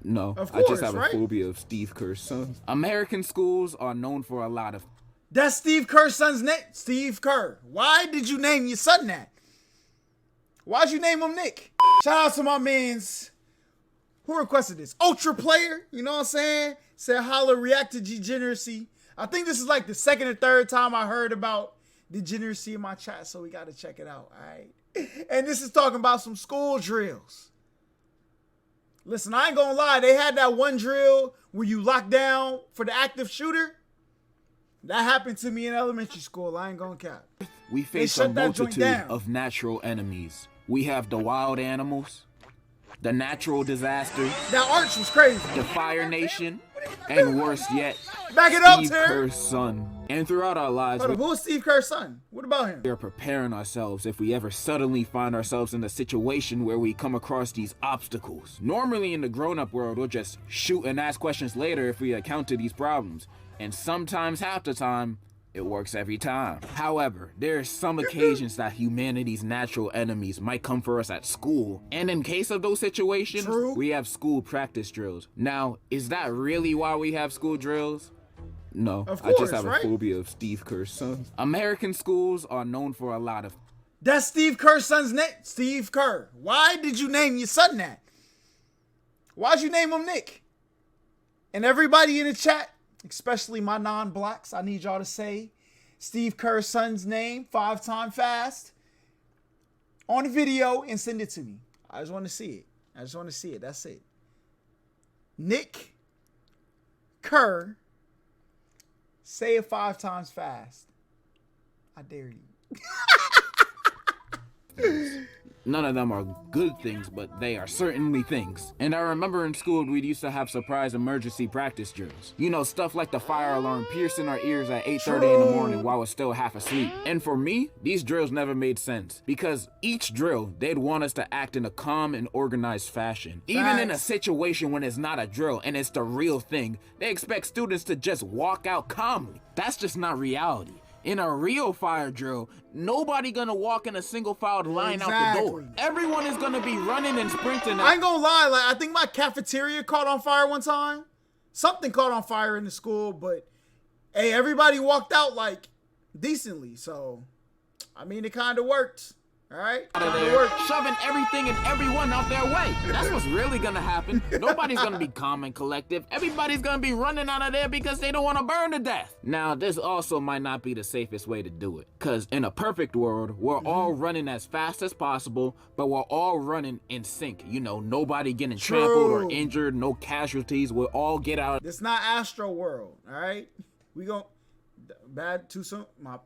No, Of course, I just have right? a phobia of Steve Kerr's son. American schools are known for a lot of... That's Steve Kerr's son's name. Steve Kerr. Why did you name your son that? Why'd you name him Nick? Shout out to my mans. Who requested this? Ultra Player. You know what I'm saying? Said Holla react to degeneracy. I think this is like the second or third time I heard about degeneracy in my chat, so we got to check it out. All right. And this is talking about some school drills. Listen, I ain't gonna lie. They had that one drill where you lock down for the active shooter. That happened to me in elementary school. I ain't gonna cap. We face a multitude of natural enemies. We have the wild animals, the natural disasters. That arch was crazy. The Fire Nation, and worse yet, back it up, Steve Kerr's son. And throughout our lives, who is Steve Kerr's son? What about him? We are preparing ourselves if we ever suddenly find ourselves in a situation where we come across these obstacles. Normally in the grown-up world, we'll just shoot and ask questions later if we encounter these problems. And sometimes, half the time, it works every time. However, there are some occasions that humanity's natural enemies might come for us at school. And in case of those situations, we have school practice drills. Now, is that really why we have school drills? No, of course, I just have a phobia of Steve Kerr's son. American schools are known for a lot of... That's Steve Kerr's son's name. Steve Kerr. Why did you name your son that? Why'd you name him Nick? And everybody in the chat, especially my non-blacks, I need y'all to say Steve Kerr's son's name 5 times fast on the video and send it to me. I just want to see it. I just want to see it. That's it. Nick Kerr. Say it 5 times fast. I dare you. None of them are good things, but they are certainly things. And I remember in school, we'd used to have surprise emergency practice drills. You know, stuff like the fire alarm piercing our ears at 8:30 in the morning while we're still half asleep. And for me, these drills never made sense because each drill, they'd want us to act in a calm and organized fashion. Even in a situation when it's not a drill and it's the real thing, they expect students to just walk out calmly. That's just not reality. In a real fire drill, nobody gonna walk in a single filed line out the door. Everyone is gonna be running and sprinting. I ain't gonna lie, like I think my cafeteria caught on fire one time. Something caught on fire in the school, but hey, everybody walked out like decently. So, I mean, it kind of worked. All right, shoving everything and everyone out their way. That's what's really gonna happen. Nobody's gonna be calm and collective. Everybody's gonna be running out of there because they don't want to burn to death. Now, this also might not be the safest way to do it, because in a perfect world, we're all running as fast as possible, but we're all running in sync. You know, nobody getting trampled or injured, no casualties. We'll all get out. It's not Astro World, all right? We gon' bad too soon.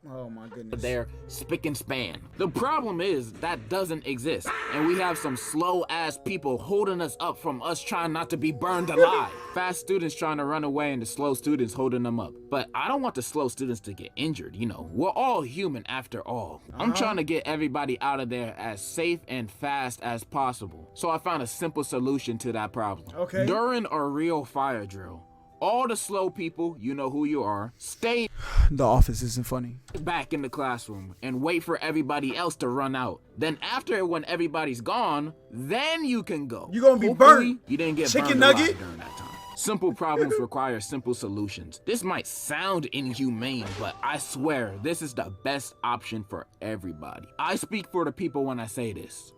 Oh my goodness. They're spick and span. The problem is that doesn't exist, and we have some slow ass people holding us up from us trying not to be burned alive. Fast students trying to run away and the slow students holding them up. But I don't want the slow students to get injured. You know, we're all human after all. I'm trying to get everybody out of there as safe and fast as possible. So I found a simple solution to that problem. Okay. During a real fire drill, all the slow people, you know who you are, stay The Office isn't funny. back in the classroom and wait for everybody else to run out. Then after, when everybody's gone, then you can go. You're gonna be burnt. You didn't get Chicken burned nugget during that time. Simple problems require simple solutions. This might sound inhumane, but I swear this is the best option for everybody. I speak for the people when I say this.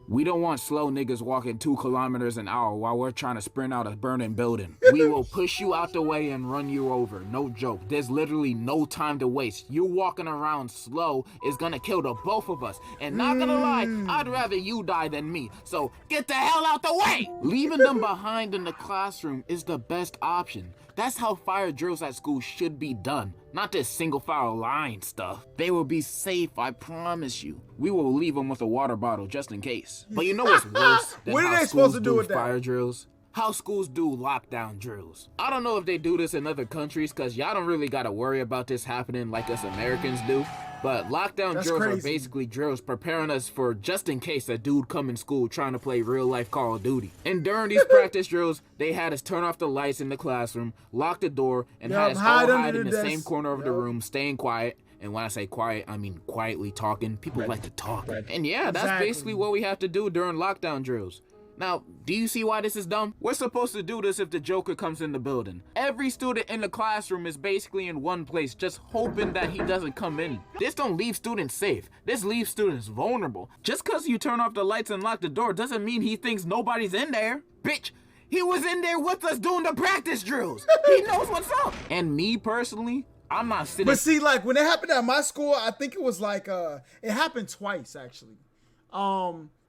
We don't want slow niggas walking 2 kilometers an hour while we're trying to sprint out a burning building. We will push you out the way and run you over. No joke. There's literally no time to waste. You walking around slow is gonna kill the both of us. And not gonna lie, I'd rather you die than me. So get the hell out the way! Leaving them behind in the classroom is the best option. That's how fire drills at school should be done. Not this single file line stuff. They will be safe, I promise you. We will leave them with a water bottle just in case. But you know what's worse than what are how they schools supposed to do with fire drills? How schools do lockdown drills. I don't know if they do this in other countries, because y'all don't really gotta worry about this happening like us Americans do. But lockdown drills are basically drills preparing us for just in case a dude come in school trying to play real life Call of Duty. And during these practice drills, they had us turn off the lights in the classroom, lock the door, and had us all hide in the same corner of the room, staying quiet. And when I say quiet, I mean quietly talking. People like to talk. And yeah, that's basically what we have to do during lockdown drills. Now, do you see why this is dumb? We're supposed to do this if the Joker comes in the building. Every student in the classroom is basically in one place, just hoping that he doesn't come in. This don't leave students safe. This leaves students vulnerable. Just cause you turn off the lights and lock the door doesn't mean he thinks nobody's in there. Bitch, he was in there with us doing the practice drills. He knows what's up. And me personally, I'm not sitting. But see, like when it happened at my school, I think it was like it happened twice actually.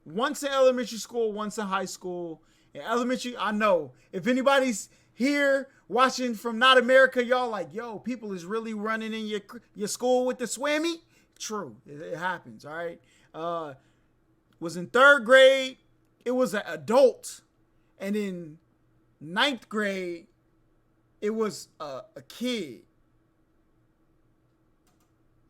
Once in elementary school, once in high school. In elementary, I know if anybody's here watching from Not America, y'all like, yo, people is really running in your school with the swimmy. True, it happens. All right. Was in 3rd grade. It was an adult, and in 9th grade, it was a kid.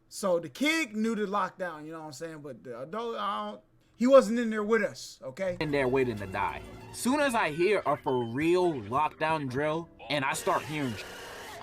So the kid knew the lockdown, you know what I'm saying? But the adult, he wasn't in there with us, okay? In there waiting to die. Soon as I hear a for real lockdown drill and I start hearing,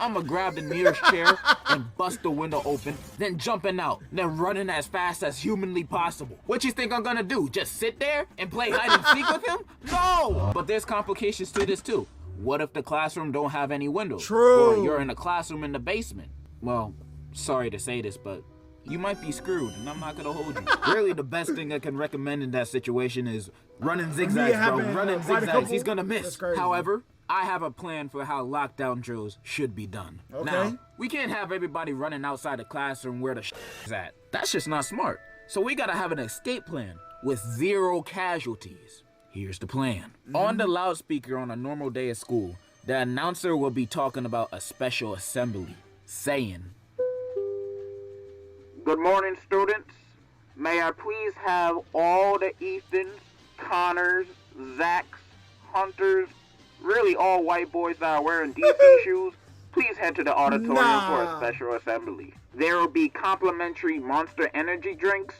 I'ma grab the nearest chair and bust the window open, then jumping out, then running as fast as humanly possible. What you think I'm gonna do? Just sit there and play hide and seek with him? No! But there's complications to this too. What if the classroom don't have any windows? True. Or you're in a classroom in the basement? Well, sorry to say this, but you might be screwed, and I'm not gonna hold you. Really, the best thing I can recommend in that situation is running zigzags, bro. Running zigzags. He's gonna miss. However, I have a plan for how lockdown drills should be done. Okay. Now, we can't have everybody running outside the classroom where the is at. That's just not smart. So we gotta have an escape plan with 0 casualties. Here's the plan. On the loudspeaker on a normal day at school, the announcer will be talking about a special assembly, saying, "Good morning, students. May I please have all the Ethans, Connors, Zachs, Hunters, really all white boys that are wearing DC shoes, please head to the auditorium for a special assembly. There will be complimentary Monster Energy drinks,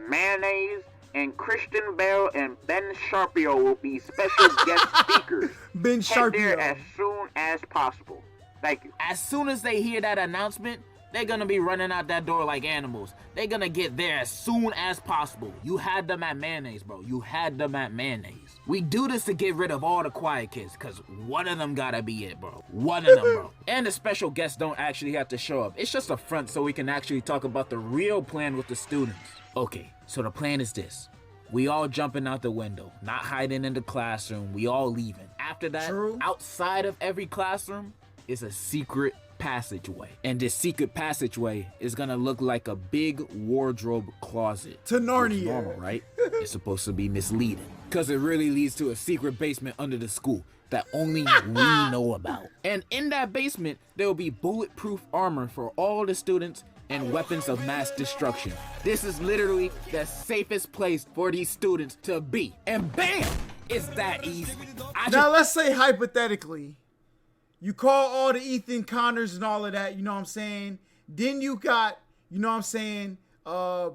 mayonnaise, and Christian Bale and Ben Sharpio will be special guest speakers. Ben Head there Sharpio. as soon as possible. Thank you." As soon as they hear that announcement, they're gonna be running out that door like animals. They're gonna get there as soon as possible. You had them at mayonnaise, bro. You had them at mayonnaise. We do this to get rid of all the quiet kids, cause one of them gotta be it, bro. One of them, bro. And the special guests don't actually have to show up. It's just a front so we can actually talk about the real plan with the students. Okay, so the plan is this. We all jumping out the window, not hiding in the classroom. We all leaving. After that, outside of every classroom is a secret passageway. And this secret passageway is gonna look like a big wardrobe closet. To Narnia. It's normal, right? It's supposed to be misleading, because it really leads to a secret basement under the school that only we know about. And in that basement, there will be bulletproof armor for all the students and weapons of mass destruction. This is literally the safest place for these students to be. And bam! It's that easy. Now let's say hypothetically, you call all the Ethan Connors and all of that, you know what I'm saying? Then you got, you know what I'm saying, I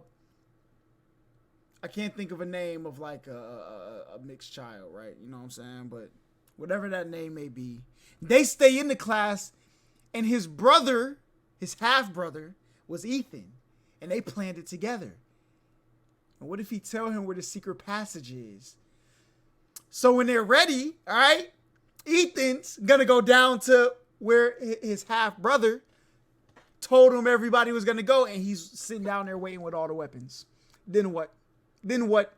can't think of a name of like a mixed child, right? You know what I'm saying? But whatever that name may be, they stay in the class, and his brother, his half-brother, was Ethan, and they planned it together. And what if he tell him where the secret passage is? So when they're ready, all right, Ethan's gonna go down to where his half-brother told him everybody was gonna go, and he's sitting down there waiting with all the weapons. Then what? Then what?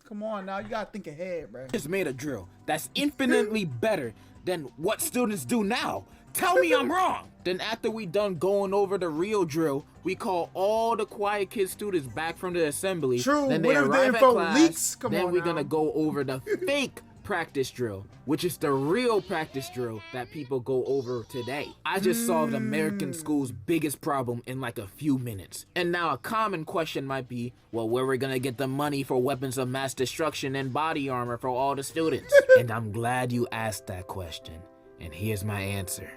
Come on now, you gotta think ahead, bro. Just made a drill that's infinitely better than what students do now. Tell me I'm wrong. Then after we done going over the real drill, we call all the quiet kid students back from the assembly. True. Then they What if the arrive at info class. leaks? Come then on we're now. gonna go over the fake practice drill, which is the real practice drill that people go over today. I just solved American school's biggest problem in like a few minutes. And now a common question might be, well, where we're gonna get the money for weapons of mass destruction and body armor for all the students? And I'm glad you asked that question. And here's my answer.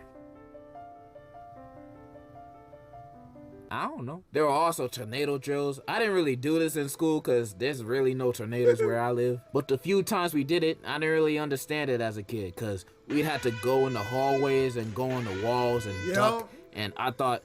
I don't know. There were also tornado drills. I didn't really do this in school because there's really no tornadoes where I live. But the few times we did it, I didn't really understand it as a kid because we'd have to go in the hallways and go on the walls and duck And I thought,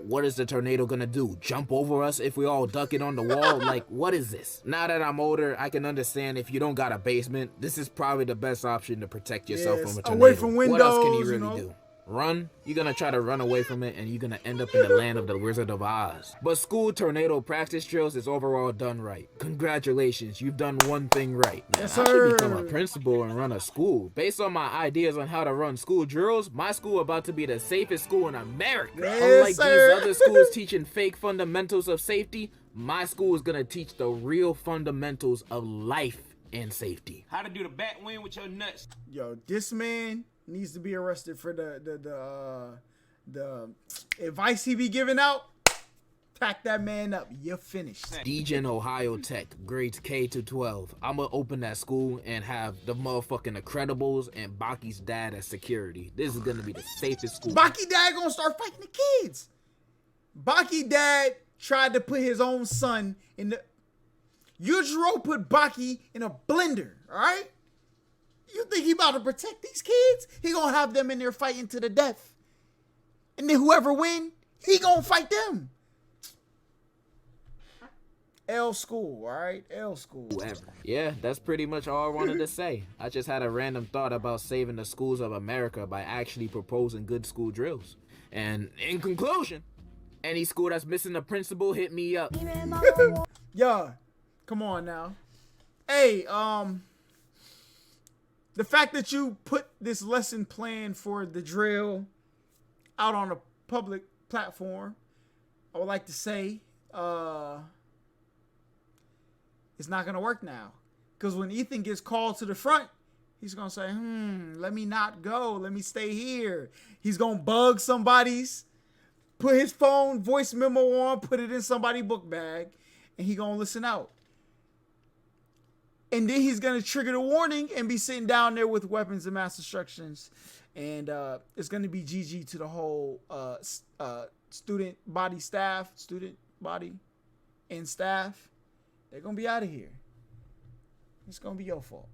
what is the tornado gonna do? Jump over us if we all duck it on the wall? Like, what is this? Now that I'm older, I can understand if you don't got a basement, this is probably the best option to protect yourself from a tornado. Away from windows, what else can you really do? Run? You're gonna try to run away from it and you're gonna end up in the land of the Wizard of Oz. But school tornado practice drills is overall done right. Congratulations, you've done one thing right. Now, Yes, I sir. should become a principal and run a school. Based on my ideas on how to run school drills, my school about to be the safest school in America. Yes, Unlike sir. these other schools teaching fake fundamentals of safety, my school is gonna teach the real fundamentals of life and safety. How to do the bat wing with your nuts. Yo, this man needs to be arrested for the advice he be giving out. Pack that man up. You're finished. Degen Ohio Tech, grades K to 12. I'm gonna open that school and have the motherfucking Incredibles and Baki's dad as security. This is gonna be the safest school. Baki dad gonna start fighting the kids. Baki dad tried to put his own son in the... Yujiro put Baki in a blender, all right? You think he about to protect these kids? He gonna have them in there fighting to the death. And then whoever win, he gonna fight them. L school, all right? L school. Yeah, that's pretty much all I wanted to say. I just had a random thought about saving the schools of America by actually proposing good school drills. And in conclusion, any school that's missing a principal, hit me up. Yeah, come on now. Hey, the fact that you put this lesson plan for the drill out on a public platform, I would like to say, it's not going to work now. Because when Ethan gets called to the front, he's going to say, let me not go. Let me stay here. He's going to bug somebody's, put his phone voice memo on, put it in somebody's book bag, and he going to listen out. And then he's going to trigger the warning and be sitting down there with weapons and mass instructions. And it's going to be GG to the whole student body and staff. They're going to be out of here. It's going to be your fault.